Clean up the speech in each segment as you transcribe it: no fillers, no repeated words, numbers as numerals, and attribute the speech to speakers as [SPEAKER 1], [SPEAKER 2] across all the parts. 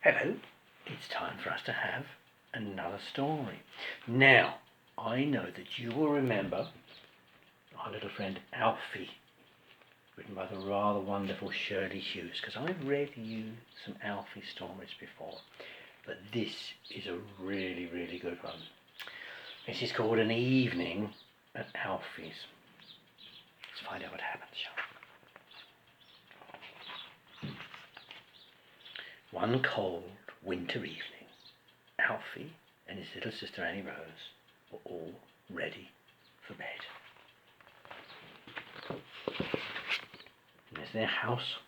[SPEAKER 1] Hello, it's time for us to have another story. Now, I know that you will remember our little friend Alfie, written by the rather wonderful Shirley Hughes, because I've read you some Alfie stories before, but this is a really, really good one. This is called An Evening at Alfie's. Let's find out what happens, shall we? One cold winter evening, Alfie and his little sister Annie Rose were all ready for bed. There's their house.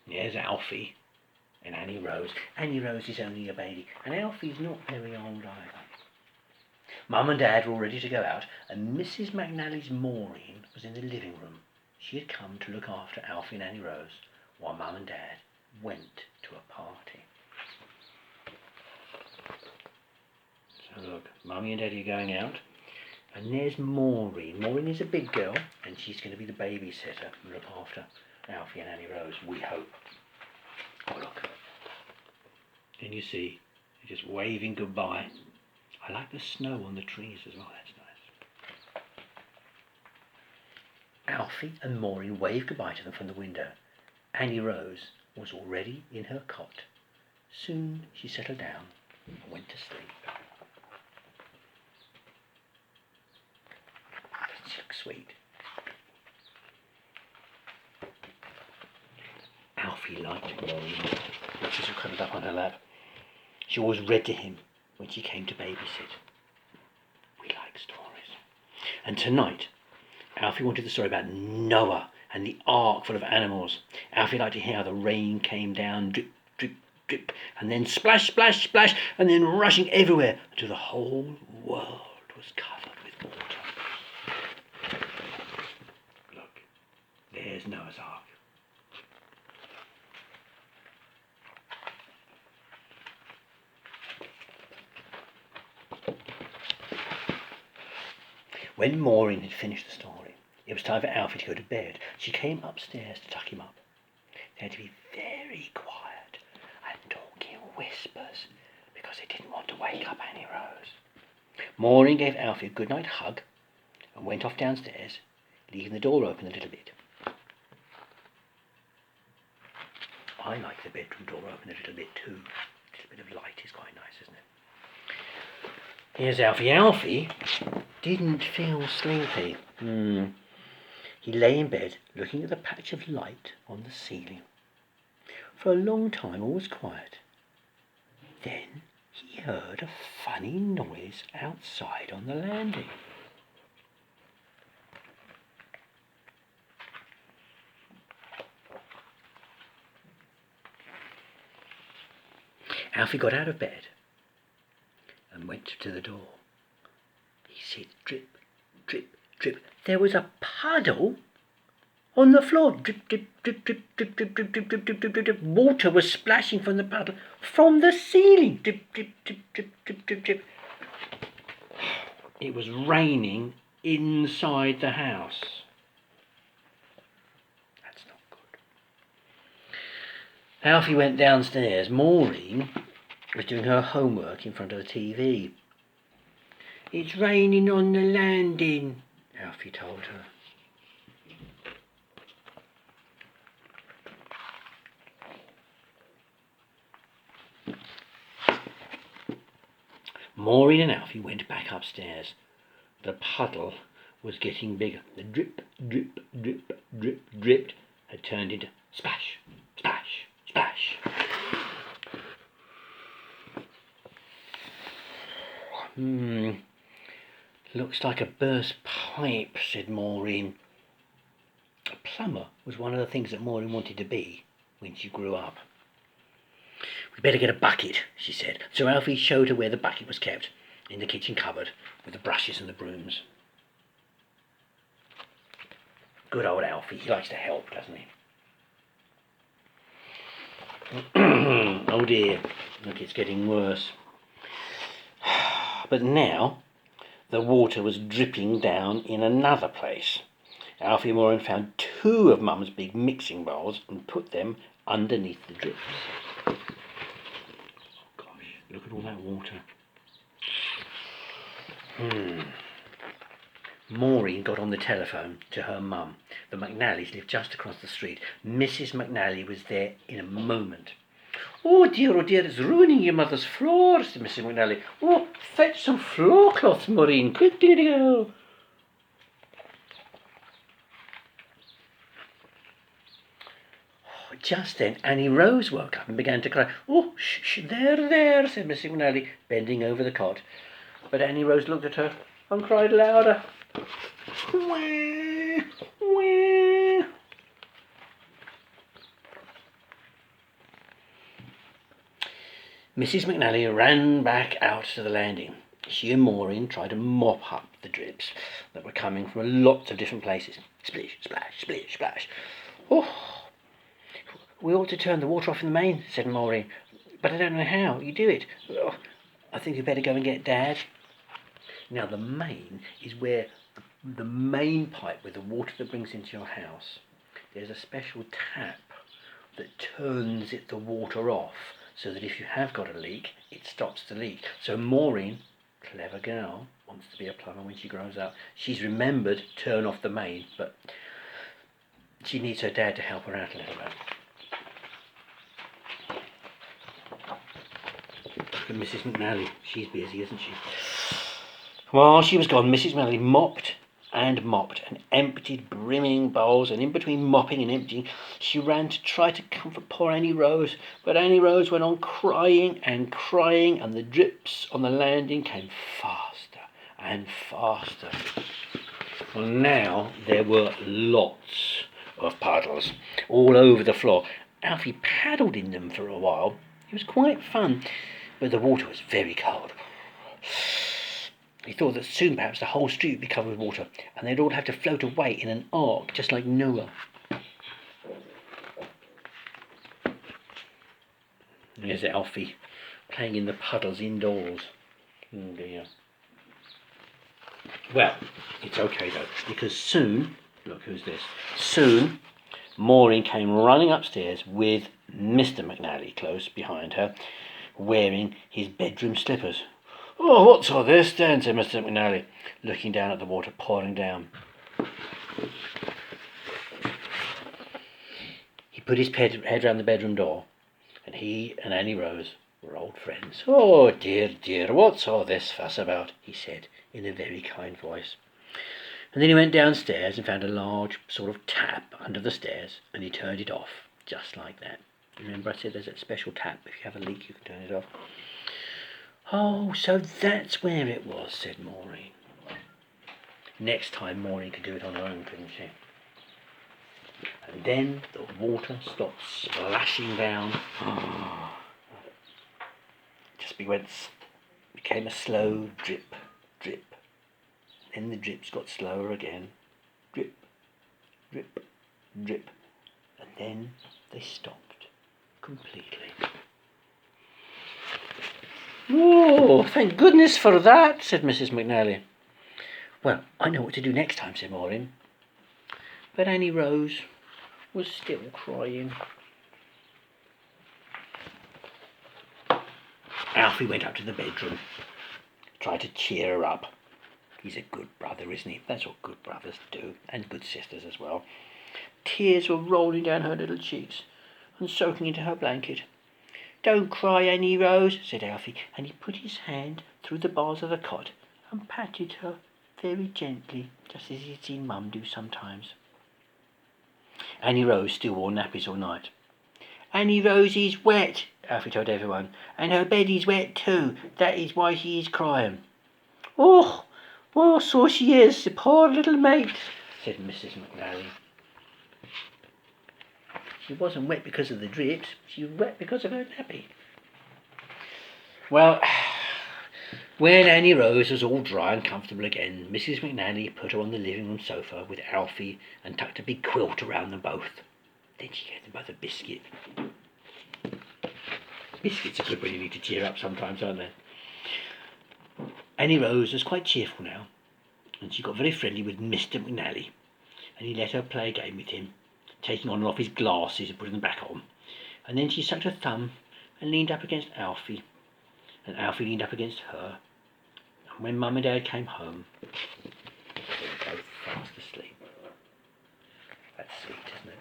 [SPEAKER 1] There's Alfie and Annie Rose. Annie Rose is only a baby, and Alfie's not very old either. Mum and Dad were all ready to go out, and Mrs. McNally's Maureen was in the living room. She had come to look after Alfie and Annie Rose while Mum and Dad went to a party. So look, Mummy and Daddy are going out, and there's Maureen. Maureen is a big girl, and she's going to be the babysitter and look after Alfie and Annie Rose, we hope. Oh look, can you see, they're just waving goodbye. I like the snow on the trees as well, that's nice. Alfie and Maureen waved goodbye to them from the window. Annie Rose was already in her cot. Soon she settled down and went to sleep. She looks sweet. Alfie liked Maureen. She was cuddled up on her lap. She always read to him when she came to babysit. We like stories. And tonight, Alfie wanted the story about Noah and the ark full of animals. Alfie liked to hear how the rain came down, drip, drip, drip, and then splash, splash, splash, and then rushing everywhere until the whole world was covered with water. Look, there's Noah's ark. When Maureen had finished the story, it was time for Alfie to go to bed. She came upstairs to tuck him up. They had to be very quiet and talk in whispers because they didn't want to wake up Annie Rose. Maureen gave Alfie a good night hug and went off downstairs, leaving the door open a little bit. I like the bedroom door open a little bit too. A little bit of light is quite nice, isn't it? Here's Alfie. Alfie didn't feel sleepy. He lay in bed looking at the patch of light on the ceiling. For a long time all was quiet. Then he heard a funny noise outside on the landing. Alfie got out of bed and went to the door. He said, drip, drip, drip. There was a puddle on the floor. Drip, drip, drip, drip, drip, drip, drip, drip, drip, drip, drip, drip. Water was splashing from the puddle from the ceiling. Drip, drip, drip, drip, drip, drip, drip. It was raining inside the house. That's not good. Alfie went downstairs. Maureen was doing her homework in front of the TV. It's raining on the landing, Alfie told her. Maureen and Alfie went back upstairs. The puddle was getting bigger. The drip, drip, drip, drip, dripped had turned into splash, splash, splash. Looks like a burst pipe, said Maureen. A plumber was one of the things that Maureen wanted to be when she grew up. We'd better get a bucket, she said. So Alfie showed her where the bucket was kept, in the kitchen cupboard, with the brushes and the brooms. Good old Alfie, he likes to help, doesn't he? Oh dear, look, it's getting worse. But now the water was dripping down in another place. Alfie and Maureen found two of Mum's big mixing bowls and put them underneath the drips. Gosh, look at all that water. Maureen got on the telephone to her mum. The McNallys lived just across the street. Mrs. McNally was there in a moment. Oh dear, it's ruining your mother's floor, said Mrs. McNally. Oh, fetch some floor cloths, Maureen, quickly go. Just then Annie Rose woke up and began to cry. Oh, shh, there, said Mrs. McNally, bending over the cot. But Annie Rose looked at her and cried louder. Wah, wah. Mrs. McNally ran back out to the landing. She and Maureen tried to mop up the drips that were coming from lots of different places. Splish, splash, splish, splash. Oh, we ought to turn the water off in the main, said Maureen, but I don't know how. You do it. Oh, I think we'd better go and get Dad. Now the main is where the main pipe with the water that brings into your house. There's a special tap that turns the water off so that if you have got a leak, it stops the leak. So Maureen, clever girl, wants to be a plumber when she grows up. She's remembered to turn off the main, but she needs her dad to help her out a little bit. Look at Mrs. McNally. She's busy, isn't she? While she was gone, Mrs. McNally mopped and emptied brimming bowls, and in between mopping and emptying, she ran to try to comfort poor Annie Rose. But Annie Rose went on crying, and the drips on the landing came faster and faster. Well, now there were lots of puddles all over the floor. Alfie paddled in them for a while. It was quite fun, but the water was very cold. He thought that soon perhaps the whole street would be covered with water, and they'd all have to float away in an ark, just like Noah. There's Alfie, playing in the puddles indoors. Oh dear. Well, it's okay though, because soon, look who's this, soon Maureen came running upstairs with Mr. McNally close behind her, wearing his bedroom slippers. Oh, what's all this then, said Mr. McNally, looking down at the water pouring down. He put his head round the bedroom door, and he and Annie Rose were old friends. Oh, dear, what's all this fuss about, he said, in a very kind voice. And then he went downstairs and found a large sort of tap under the stairs, and he turned it off, just like that. Remember I said there's a special tap, if you have a leak you can turn it off. Oh, so that's where it was, said Maureen. Next time Maureen could do it on her own, couldn't she? And then the water stopped splashing down. Just became a slow drip, drip. Then the drips got slower again. Drip, drip, drip. And then they stopped completely. Oh, thank goodness for that, said Mrs. McNally. Well, I know what to do next time, said Maureen. But Annie Rose was still crying. Alfie went up to the bedroom, tried to cheer her up. He's a good brother, isn't he? That's what good brothers do, and good sisters as well. Tears were rolling down her little cheeks and soaking into her blanket. Don't cry, Annie Rose, said Alfie, and he put his hand through the bars of the cot and patted her very gently, just as he'd seen Mum do sometimes. Annie Rose still wore nappies all night. Annie Rose is wet, Alfie told everyone, and her bed is wet too. That is why she is crying. Oh, well, so she is, the poor little mate, said Mrs. McNally. She wasn't wet because of the drips, she was wet because of her nappy. Well, when Annie Rose was all dry and comfortable again, Mrs. McNally put her on the living room sofa with Alfie and tucked a big quilt around them both. Then she gave them both a biscuit. Biscuits are good when you need to cheer up sometimes, aren't they? Annie Rose was quite cheerful now, and she got very friendly with Mr. McNally. and he let her play a game with him, taking on and off his glasses and putting them back on. And then she sucked her thumb and leaned up against Alfie, and Alfie leaned up against her. And when Mum and Dad came home, they were both fast asleep. That's sweet, isn't it?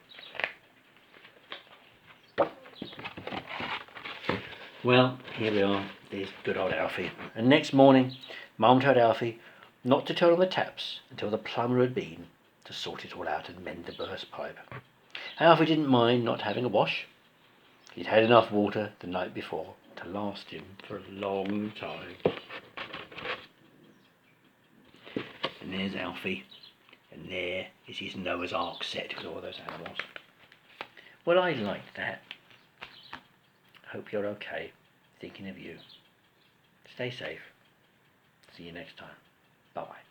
[SPEAKER 1] Well, here we are. There's good old Alfie. And next morning, Mum told Alfie not to turn on the taps until the plumber had been to sort it all out and mend the burst pipe. Alfie didn't mind not having a wash. He'd had enough water the night before to last him for a long time. And there's Alfie, and there is his Noah's Ark set with all those animals. Well, I liked that. Hope you're okay. Thinking of you. Stay safe. See you next time. Bye-bye.